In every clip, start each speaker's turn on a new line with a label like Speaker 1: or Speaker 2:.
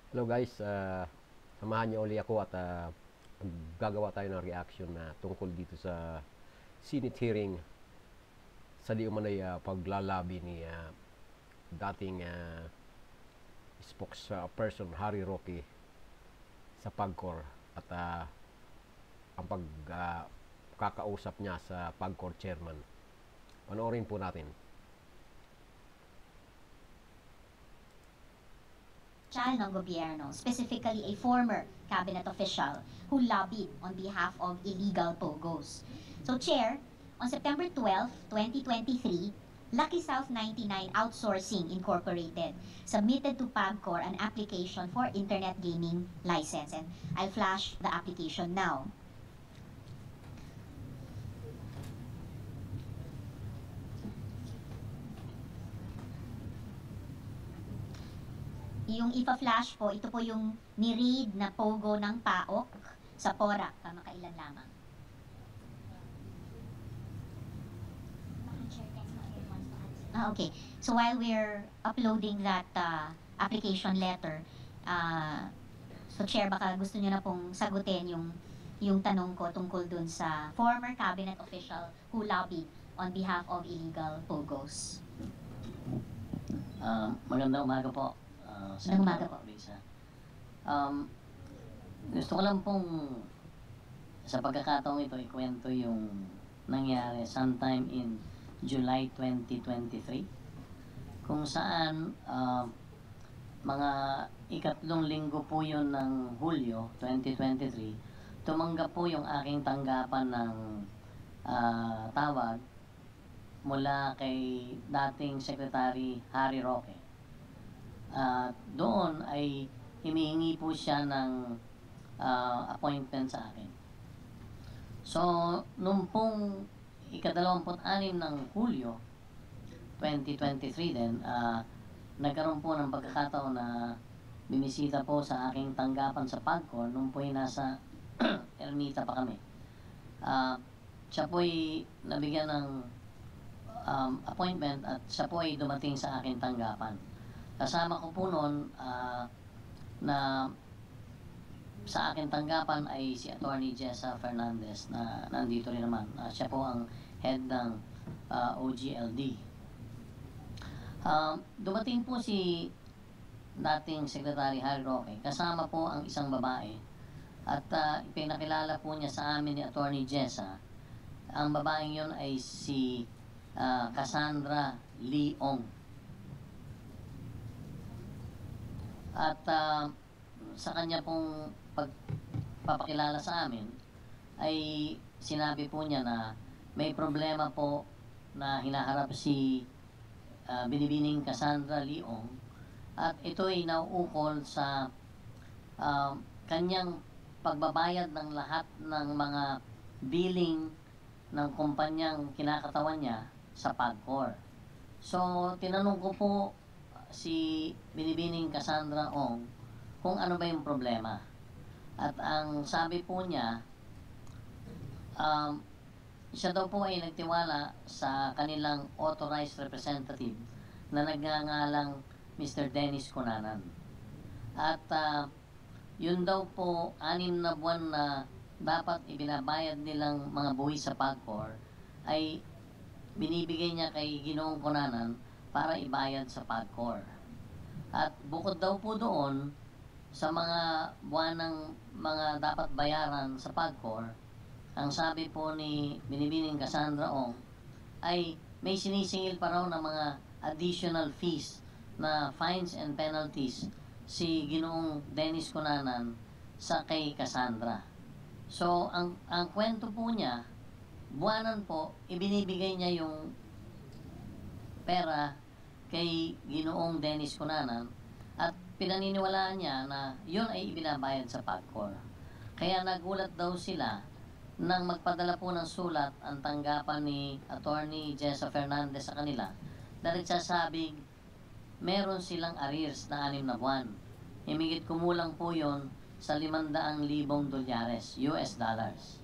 Speaker 1: Hello guys, samahan niyo uli ako at gagawa tayo ng reaction na tungkol dito sa Senate hearing sa di umano'y paglalabi ni dating spokesperson Harry Roque sa PAGCOR at ang pagkakausap niya sa PAGCOR chairman. Panoorin po natin.
Speaker 2: Ng gobyerno, specifically a former cabinet official who lobbied on behalf of illegal POGOs. So, Chair, on September 12, 2023, Lucky South 99 Outsourcing Incorporated submitted to PAGCOR an application for internet gaming license. And I'll flash the application now. Yung ipa-flash po, ito po yung ni-read na pogo ng PAOK sa PORAC, kamakailan lamang. Okay. So while we're uploading that application letter, so Chair, baka gusto niyo na pong sagutin yung tanong ko tungkol dun sa former cabinet official who lobbied on behalf of illegal POGOs.
Speaker 3: Magandang umaga po.
Speaker 2: Magandang umaga po.
Speaker 3: Gusto ko lang pong sa pagkakataong ito ikwento yung nangyari sometime in July 2023 kung saan mga ikatlong linggo po yun ng Hulyo 2023 tumanggap po yung aking tanggapan ng tawag mula kay dating Secretary Harry Roque. Doon ay hinihingi po siya ng appointment sa akin. So, nung pong ika-26 ng Hulyo 2023 din, nagkaroon po ng pagkakataon na binisita po sa aking tanggapan sa PAGCOR nung po'y nasa Ermita pa kami. Siya po'y nabigyan ng appointment at siya po'y dumating sa aking tanggapan. Kasama ko po noon na sa akin tanggapan ay si Attorney Jessa Fernandez na nandito rin naman. Siya po ang head ng OGLD. Dumating po si dating Secretary Harry Roque. Kasama po ang isang babae. At ipinakilala po niya sa amin ni Attorney Jessa. Ang babaeng yun ay si Cassandra Leong. At sa kanya pong pagpapakilala sa amin ay sinabi po niya na may problema po na hinaharap si Binibining Cassandra Leong at ito ay nauukol sa kanyang pagbabayad ng lahat ng mga billing ng kumpanyang kinakatawan niya sa PAGCOR. So, tinanong ko po si Binibining Cassandra Ong kung ano ba yung problema. At ang sabi po niya, siya daw po ay nagtiwala sa kanilang authorized representative na nagngangalang Mr. Dennis Cunanan. At yun daw po 6 na buwan na dapat ibinabayad nilang mga buwis sa PAGCOR ay binibigay niya kay Ginoong Cunanan para ibayad sa PAGCOR. At bukod daw po doon, sa mga buwanang mga dapat bayaran sa PAGCOR, ang sabi po ni Binibining Cassandra Ong ay may sinisingil pa raw ng mga additional fees na fines and penalties si Ginoong Dennis Cunanan sa kay Cassandra. So, ang kwento po niya, buwanan po, ibinibigay niya yung pera kay Ginoong Dennis Cunanan at pinaniniwalaan niya na yun ay ibinabayad sa PAGCOR. Kaya nagulat daw sila nang magpadala po ng sulat ang tanggapan ni Attorney Jessa Fernandez sa kanila na nagsasabing meron silang arrears na 6 na buwan. Himigit kumulang po yun sa 500,000 dolyares, US dollars.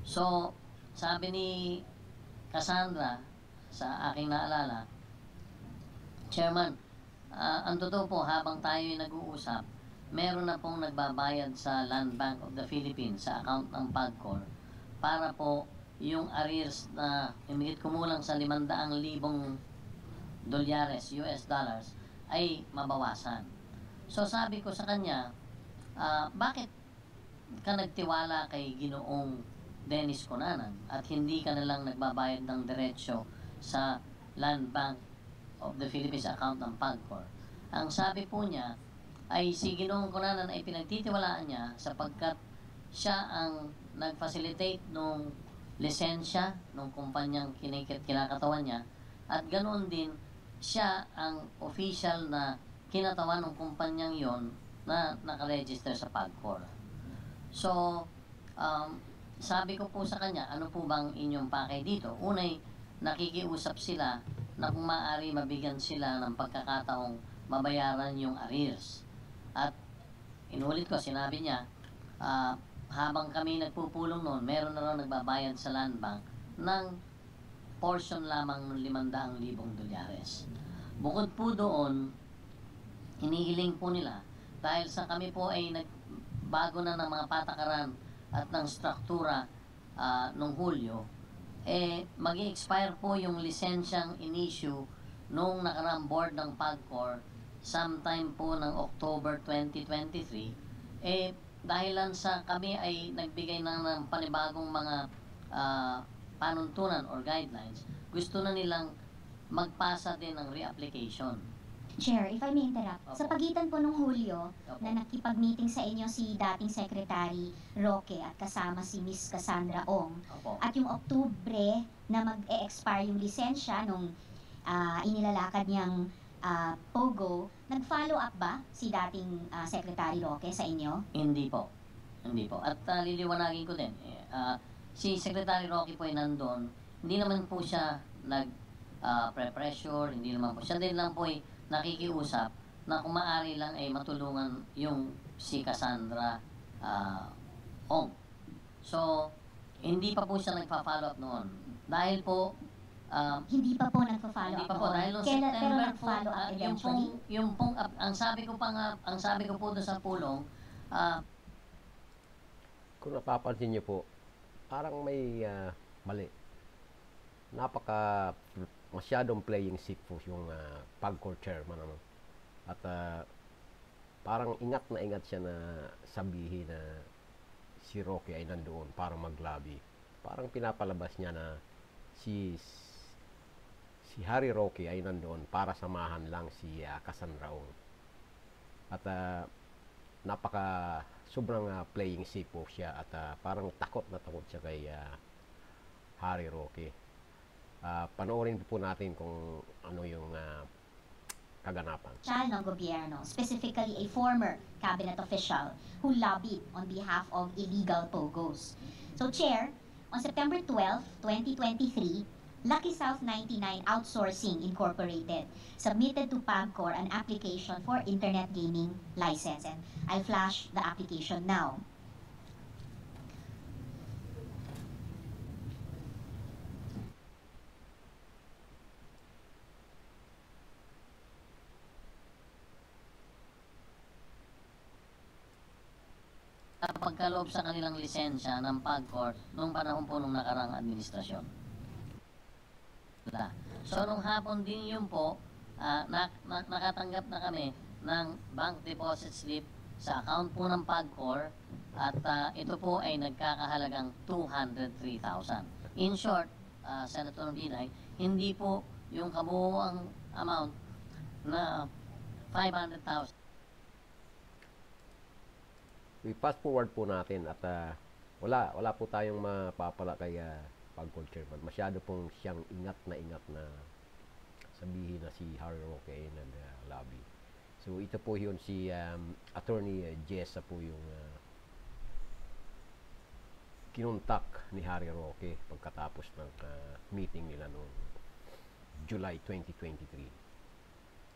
Speaker 3: So, sabi ni Cassandra, sa aking naalala, Chairman, ang totoo po, habang tayo ay nag-uusap, meron na pong nagbabayad sa Land Bank of the Philippines sa account ng PAGCOR para po yung arrears na imigit kumulang sa 500,000 dolyares, US dollars, ay mabawasan. So sabi ko sa kanya, bakit ka nagtiwala kay Ginoong Dennis Cunanan at hindi ka nalang nagbabayad ng diretsyo sa Land Bank of the Philippines account ng PAGCOR? Ang sabi po niya ay si Ginoong Cunanan ay pinagtitiwalaan niya sapagkat siya ang nag-facilitate nung lisensya nung kumpanyang kinakatawan niya at ganoon din siya ang official na kinatawan ng kumpanyang yon na nakaregister sa PAGCOR. So, sabi ko po sa kanya, ano po bang inyong pakay dito? Unay, nakikiusap sila na kung maaari mabigyan sila ng pagkakataong mabayaran yung arrears. At inulit ko, sinabi niya, habang kami nagpupulong noon, meron na raw nagbabayad sa Land Bank ng portion lamang ng 500,000 dolyares. Bukod po doon, hinihiling po nila, dahil sa kami po ay nagbago na ng mga patakaran at ng struktura nung Hulyo, mag-i-expire po yung lisensyang in-issue nung nakaraang board ng PAGCOR sometime po ng October 2023, dahilan sa kami ay nagbigay ng panibagong mga panuntunan or guidelines, gusto na nilang magpasa din ng reapplication.
Speaker 2: Chair, if I may interrupt,
Speaker 3: Opo.
Speaker 2: sa pagitan po nung Hulyo
Speaker 3: Opo.
Speaker 2: na nakipag-meeting sa inyo si dating Secretary Roque at kasama si Miss Cassandra Ong,
Speaker 3: Opo.
Speaker 2: at yung Oktubre na mag-e-expire yung lisensya nung inilalakad niyang POGO, nag-follow up ba si dating Secretary Roque sa inyo?
Speaker 3: Hindi po. Hindi po. At liliwanagin ko din, si Secretary Roque po ay nandun, hindi naman po siya pressure, hindi naman po. Siya din lang po ay nakikiusap na kung maaari lang ay matulungan yung si Cassandra Ong. So, hindi pa po siya nagpa-follow up noon. Dahil po,
Speaker 2: Hindi pa po nagpa-follow
Speaker 3: hindi
Speaker 2: up
Speaker 3: pa po,
Speaker 2: noon.
Speaker 3: dahil noong
Speaker 2: Pero
Speaker 3: September po,
Speaker 2: nag-follow up eventually?
Speaker 3: yung pong, ang sabi ko pa nga, ang sabi ko po doon sa pulong,
Speaker 1: Kung napapansin niyo po, parang may mali. Masyadong playing safe po yung PAGCOR chairman. Ano? At parang ingat na ingat siya na sabihin na si Roque ay nandoon para mag-lobby. Parang pinapalabas niya na si Harry Roque ay nandoon para samahan lang si Cassandra Ong. At sobrang playing safe po siya at parang takot na takot siya kay Harry Roque. Panoorin po natin kung ano yung kaganapan.
Speaker 2: Official ng gobyerno, specifically a former cabinet official who lobbied on behalf of illegal POGOs. So, Chair, on September 12, 2023, Lucky South 99 Outsourcing Incorporated submitted to PAGCOR an application for internet gaming license. And I'll flash the application now.
Speaker 3: pagkaloob sa kanilang lisensya ng PAGCOR nung panahon po nung nakarang administrasyon. So, nung hapon din yun po, nakatanggap na kami ng bank deposit slip sa account po ng PAGCOR at ito po ay nagkakahalagang 203,000. In short, Senator Binay, hindi po yung kabuuang amount na 500,000.
Speaker 1: We fast forward po natin at wala po tayong mapapala kay PAGCOR chairman. Masyado pong siyang ingat na sabihin na si Harry Roque ay nag-lobby. So ito po yun si Attorney Jessa po yung kinontak ni Harry Roque pagkatapos ng meeting nila noong July 2023.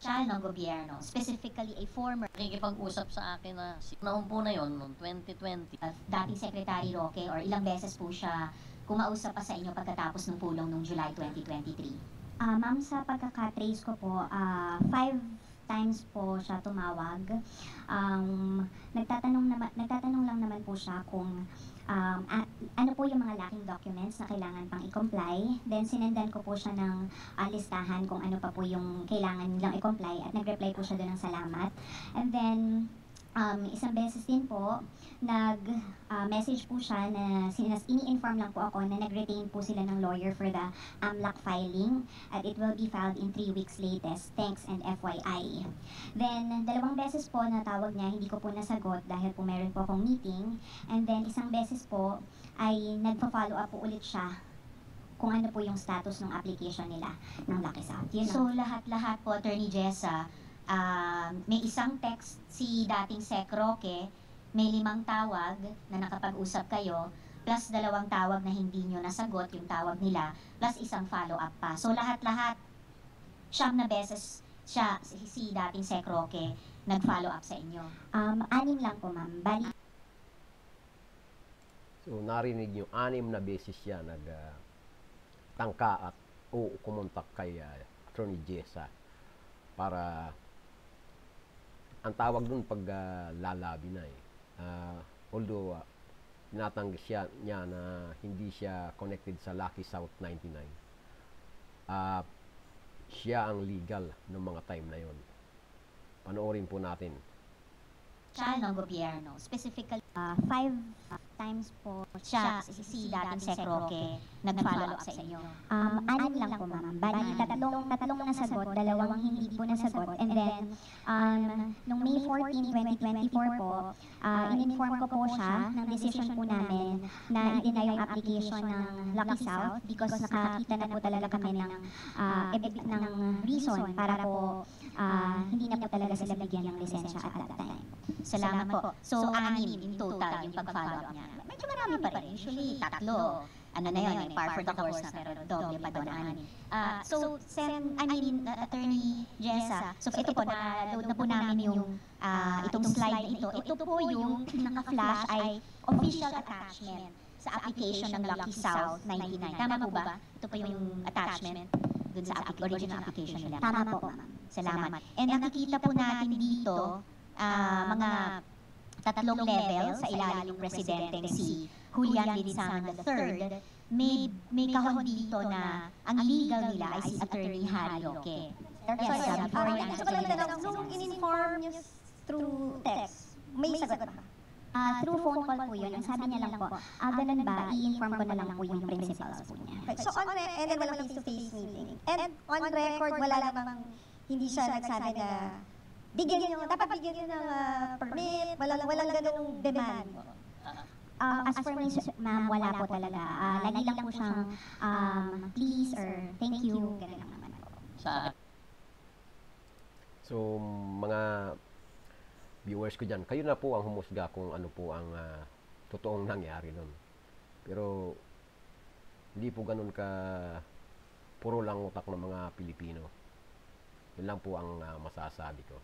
Speaker 2: Ng gobyerno, specifically a former
Speaker 3: Nakikipag-usap sa akin na noong po na yun, noong 2020.
Speaker 2: dating Secretary Roque, or ilang beses po siya kumausap pa sa inyo pagkatapos ng pulong noong July 2023?
Speaker 4: Ma'am, sa pagkakatrace ko po, 5 times po siya tumawag. Nagtatanong lang naman po siya kung ano po yung mga lacking documents na kailangan pang i-comply. Then sinendan ko po siya ng listahan kung ano pa po yung kailangan nilang i-comply at nag-reply po siya doon ng salamat. And then isang beses din po, message po siya na ini-inform lang po ako na nag-retain po sila ng lawyer for the AMLAC filing at it will be filed in 3 weeks latest. Thanks and FYI. Then, 2 beses po na tawag niya, hindi ko po nasagot dahil po meron po akong meeting. And then, isang beses po ay nagpa-follow up po ulit siya kung ano po yung status ng application nila ng Lucky South. Yun
Speaker 2: So
Speaker 4: lang.
Speaker 2: lahat-lahat po, Attorney Jessa, may isang text si dating Sec Roque, may 5 tawag na nakapag-usap kayo, plus 2 tawag na hindi nyo nasagot yung tawag nila, plus isang follow-up pa. So lahat-lahat, 9 na beses siya, si dating Sec Roque, nag-follow up sa inyo.
Speaker 4: 6 lang po, ma'am. Bali,
Speaker 1: So narinig nyo, 6 na beses siya nagtangka at kumontak kay Attorney Jessa para ang tawag dun pag lalabi na although tinatanggi niya na hindi siya connected sa Lucky South 99, siya ang legal ng mga time na yon. Panoorin po natin.
Speaker 2: Siya ng gobyerno, specifically
Speaker 4: 5 times po
Speaker 2: siya, si dating Sec Roque, nag-follow up sa inyo.
Speaker 4: 6 lang po, ma'am. Bali, tatlong nasagot, 2 hindi po nasagot. And then, nung May 14, 2024 po, in-inform ko po siya ng decision po namin na i-deny yung application ng Lucky South because nakakita na po talaga kami ng reason para po hindi na po talaga sila bigyan ng lisensya at that time.
Speaker 2: Salamat po. So, 6 in total yung pag-follow up niya. Medyo marami pa rin. Usually, 3. Ano na yun, par for the course na, pero doble pa doon, 6. Attorney Jessa, so ito po, na-load na po namin yung itong slide na ito. Ito po yung naka-flash ay official attachment sa application ng Lucky South 99. Tama po ba? Ito po yung attachment dun sa original application nila.
Speaker 4: Tama po, ma'am.
Speaker 2: Salamat. And nakikita po natin dito, mga 3 level sa ilalim ng presidenteng si Julian Lizana III, may kahon dito na ang legal nila ay si Attorney Harry Roque.
Speaker 4: Yes,
Speaker 2: before yan.
Speaker 5: Gusto ko lang tanong, nung in-inform niyo through text, may sagot ba?
Speaker 4: Through phone call po yun. Ang sabi niya lang po, ganun ba, i-inform ko na lang po yung principals po niya.
Speaker 5: Okay, so and then walang face-to-face meeting. And on record, wala namang hindi siya nagsabi na dapat bigyan niyo ng permit, walang ganung demand.
Speaker 4: As for me, ma'am, wala po talaga. Lagi lang po siyang please or thank you, ganun lang naman po.
Speaker 3: Sa
Speaker 1: So, mga viewers ko dyan, kayo na po ang humusga kung ano po ang totoong nangyari nun. Pero, hindi po ganun ka puro lang utak ng mga Pilipino. Yun lang po ang masasabi ko.